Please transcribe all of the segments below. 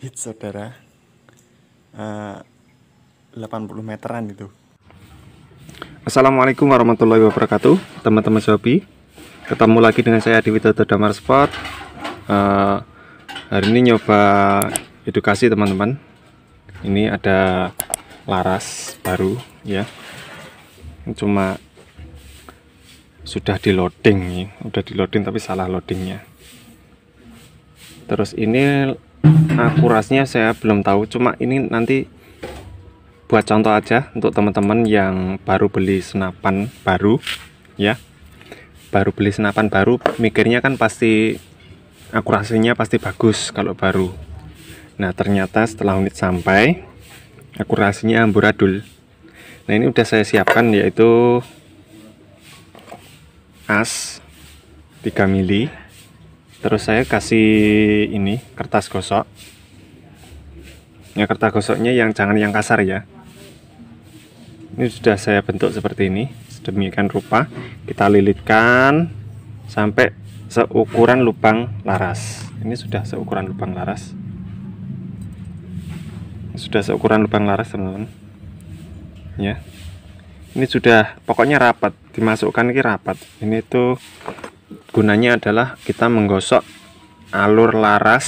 hit saudara, 80 meteran itu. Assalamualaikum warahmatullahi wabarakatuh, teman-teman Shopee. Ketemu lagi dengan saya di Widodo Damar Spot. Hari ini nyoba edukasi teman-teman. Ini ada laras baru ya. Cuma sudah di loading nih, udah di loading tapi salah loadingnya. Terus ini akurasinya saya belum tahu, cuma ini nanti buat contoh aja untuk teman-teman yang baru beli senapan baru ya. Baru beli senapan baru, mikirnya kan pasti akurasinya pasti bagus kalau baru. Nah ternyata setelah unit sampai akurasinya amburadul. Nah ini udah saya siapkan, yaitu as 3 mili. Terus saya kasih ini kertas gosok ya, kertas gosoknya jangan yang kasar ya. Ini sudah saya bentuk seperti ini, sedemikian rupa. Kita lilitkan sampai seukuran lubang laras. Ini sudah seukuran lubang laras. Sudah seukuran lubang laras teman-teman ya. Ini sudah pokoknya rapat, dimasukkan ini rapat. Ini tuh gunanya adalah kita menggosok alur laras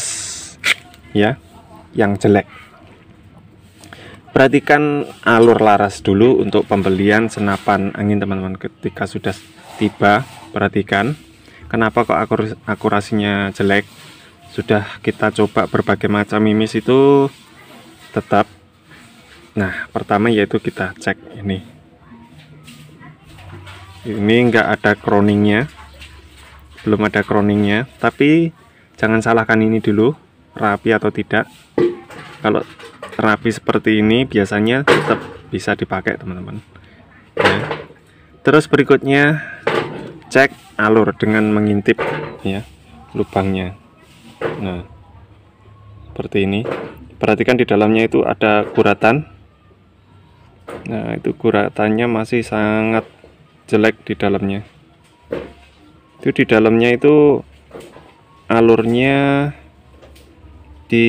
ya yang jelek. Perhatikan alur laras dulu untuk pembelian senapan angin teman-teman. Ketika sudah tiba, perhatikan kenapa kok akurasinya jelek. Sudah kita coba berbagai macam mimis itu tetap. Nah pertama yaitu kita cek ini enggak ada crowningnya, belum ada crowningnya. Tapi jangan salahkan ini dulu rapi atau tidak. Kalau rapi seperti ini biasanya tetap bisa dipakai teman-teman ya. Terus berikutnya cek alur dengan mengintip ya lubangnya. Nah seperti ini, perhatikan di dalamnya itu ada guratan. Nah itu guratannya masih sangat jelek di dalamnya. Itu di dalamnya itu alurnya, di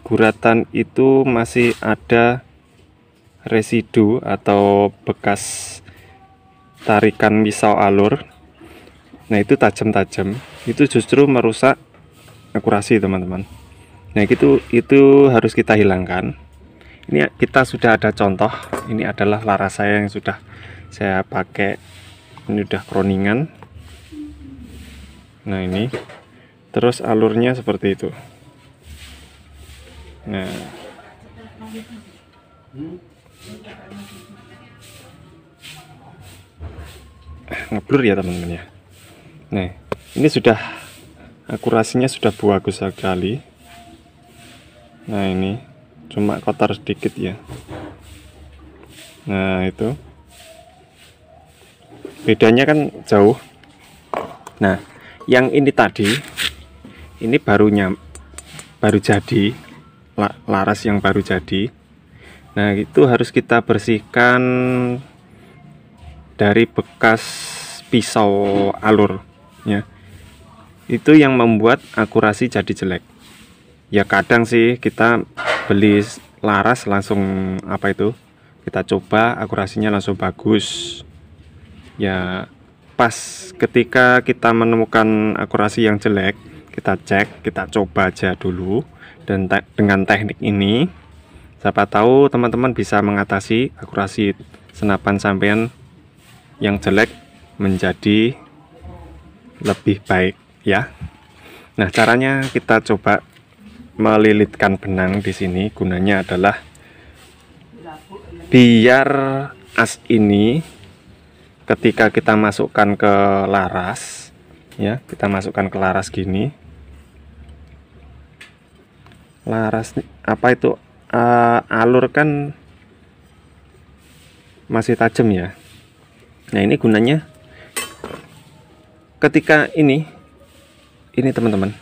guratan itu masih ada residu atau bekas tarikan pisau alur. Nah itu tajam-tajam, itu justru merusak akurasi teman-teman. Nah itu harus kita hilangkan. Ini kita sudah ada contoh. Ini adalah laras saya yang sudah saya pakai. Ini udah crowningan. Nah ini terus alurnya seperti itu. Nah ngeblur ya teman-teman ya. Nah ini sudah akurasinya sudah bagus sekali. Nah ini cuma kotor sedikit ya. Nah itu bedanya kan jauh. Nah yang ini tadi ini baru jadi laras yang baru jadi. Nah itu harus kita bersihkan dari bekas pisau alur ya. Itu yang membuat akurasi jadi jelek ya. Kadang sih kita beli laras langsung kita coba akurasinya langsung bagus ya. Pas ketika kita menemukan akurasi yang jelek, kita cek, kita coba aja dulu. Dan dengan teknik ini siapa tahu teman-teman bisa mengatasi akurasi senapan sampean yang jelek menjadi lebih baik ya. Nah caranya kita coba melilitkan benang di sini. Gunanya adalah biar as ini ketika kita masukkan ke laras ya, kita masukkan ke laras gini. Laras alur kan masih tajam ya. Nah ini gunanya ketika ini teman-teman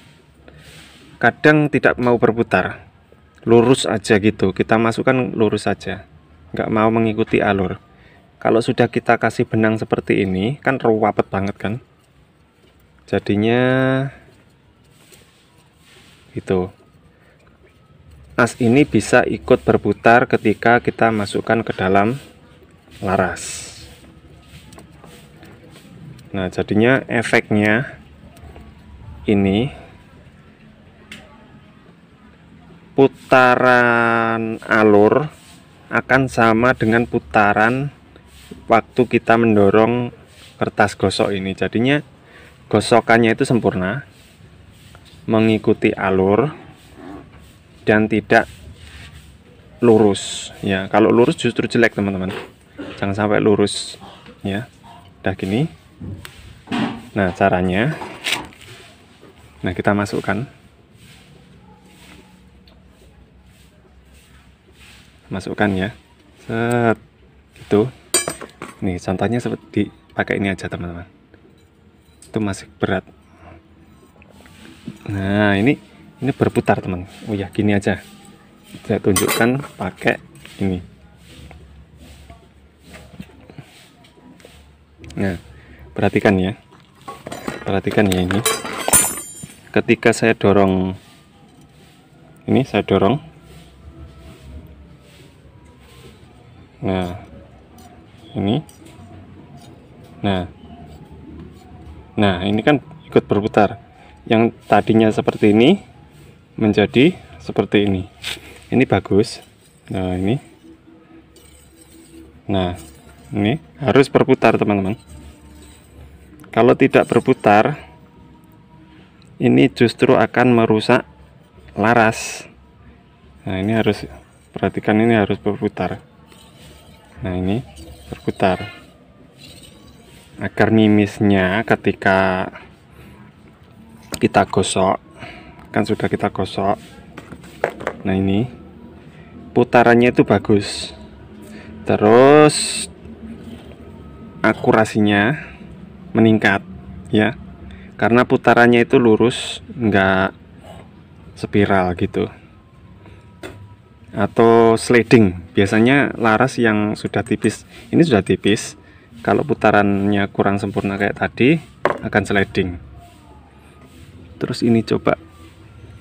kadang tidak mau berputar, lurus aja gitu. Kita masukkan lurus aja, nggak mau mengikuti alur. Kalau sudah kita kasih benang seperti ini kan ruwet banget kan, jadinya itu as ini bisa ikut berputar ketika kita masukkan ke dalam laras. Nah, jadinya efeknya ini putaran alur akan sama dengan putaran waktu kita mendorong kertas gosok ini. Jadinya gosokannya itu sempurna, mengikuti alur dan tidak lurus ya. Kalau lurus justru jelek teman-teman, jangan sampai lurus ya. Udah gini. Nah, caranya, nah kita masukkan ya, set itu. Nih contohnya seperti pakai ini aja teman-teman, itu masih berat. Nah ini berputar teman. Oh ya, gini aja saya tunjukkan pakai ini. Nah, perhatikan ya ini. Ketika saya dorong ini, saya dorong. Nah, ini. Nah, ini kan ikut berputar. Yang tadinya seperti ini menjadi seperti ini. Ini bagus. Nah, ini. Nah, ini harus berputar teman-teman. Kalau tidak berputar, ini justru akan merusak laras. Nah, ini harus perhatikan, ini harus berputar. Nah, ini berputar agar mimisnya ketika kita gosok, kan sudah kita gosok. Nah, ini putarannya itu bagus, terus akurasinya meningkat ya, karena putarannya itu lurus, enggak spiral gitu atau sliding. Biasanya laras yang sudah tipis, ini sudah tipis, kalau putarannya kurang sempurna kayak tadi akan sliding. Terus ini coba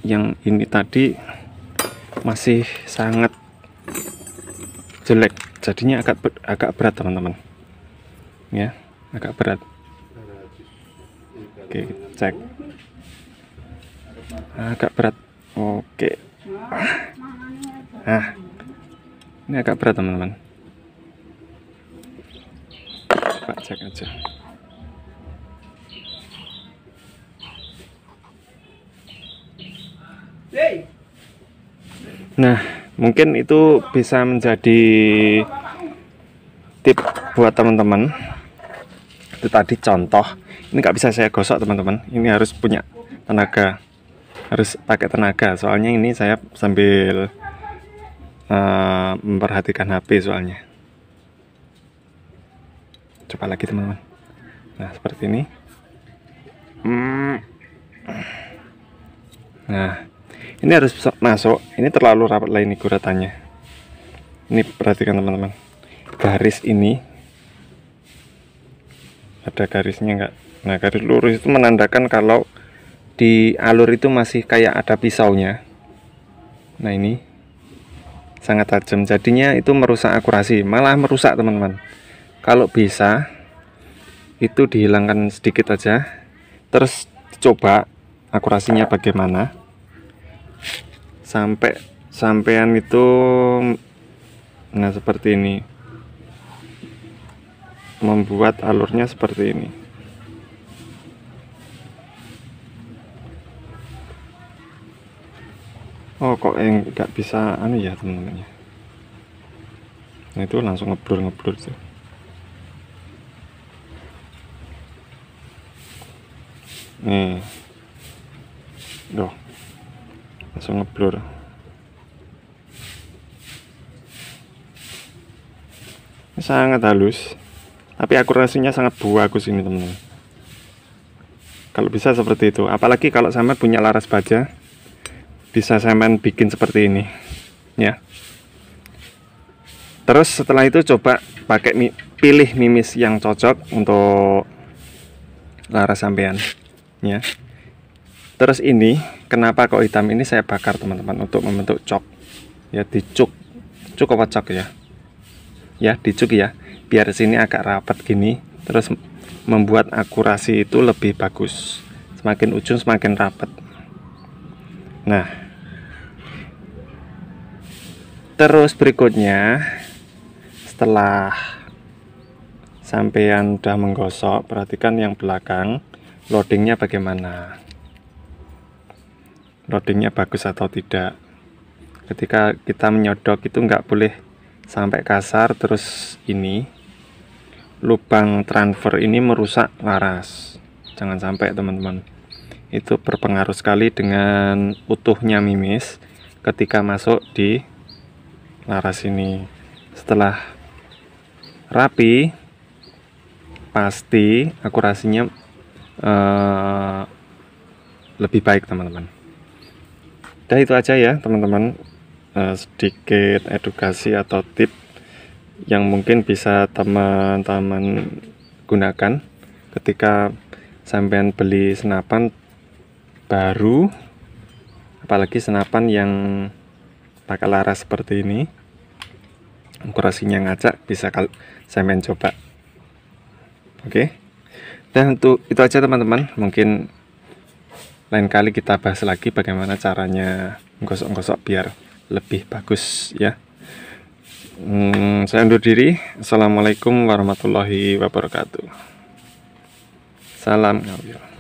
yang ini tadi masih sangat jelek, jadinya agak berat teman-teman ya, agak berat. Oke, cek, agak berat. Oke, nah ini agak berat teman-teman, coba cek aja. Nah, mungkin itu bisa menjadi tip buat teman-teman. Itu tadi contoh. Ini nggak bisa saya gosok teman-teman, ini harus punya tenaga, harus pakai tenaga. Soalnya ini saya sambil memperhatikan HP soalnya. Coba lagi teman-teman. Nah, seperti ini. Nah, ini harus masuk. Ini terlalu rapat lah ini guratannya. Ini perhatikan teman-teman, garis ini ada garisnya enggak? Nah, garis lurus itu menandakan kalau di alur itu masih kayak ada pisaunya. Nah, ini sangat tajam, jadinya itu merusak akurasi, malah merusak teman-teman. Kalau bisa itu dihilangkan sedikit aja, terus coba akurasinya bagaimana sampean itu. Nah, seperti ini, membuat alurnya seperti ini. Oh, kok yang nggak bisa anu ya teman-teman ya. Nah, itu langsung ngeblur tuh. Nih, loh, langsung ngeblur. Ini sangat halus, tapi akurasinya sangat bagus ini teman-teman. Kalau bisa seperti itu, apalagi kalau sampean punya laras baja, bisa sampean bikin seperti ini ya. Terus setelah itu coba pilih mimis yang cocok untuk laras sampean ya. Terus ini kenapa kok hitam, ini saya bakar teman-teman untuk membentuk cok ya, dicuk apa cok ya, dicuk ya, biar sini agak rapat gini, terus membuat akurasi itu lebih bagus, semakin ujung semakin rapat. Nah, terus berikutnya setelah sampean udah menggosok, perhatikan yang belakang loadingnya bagaimana, loadingnya bagus atau tidak. Ketika kita menyodok itu nggak boleh sampai kasar, terus ini lubang transfer ini merusak laras, jangan sampai teman-teman. Itu berpengaruh sekali dengan utuhnya mimis ketika masuk di laras ini. Setelah rapi, pasti akurasinya lebih baik teman-teman. Udah itu aja ya teman-teman, sedikit edukasi atau tip yang mungkin bisa teman-teman gunakan ketika sampean beli senapan baru, apalagi senapan yang pakai laras seperti ini, akurasinya ngacak, bisa sampean coba. Oke. Dan untuk itu aja teman-teman, mungkin lain kali kita bahas lagi bagaimana caranya menggosok-gosok biar lebih bagus ya. Saya undur diri. Assalamualaikum warahmatullahi wabarakatuh. Salam ngawil.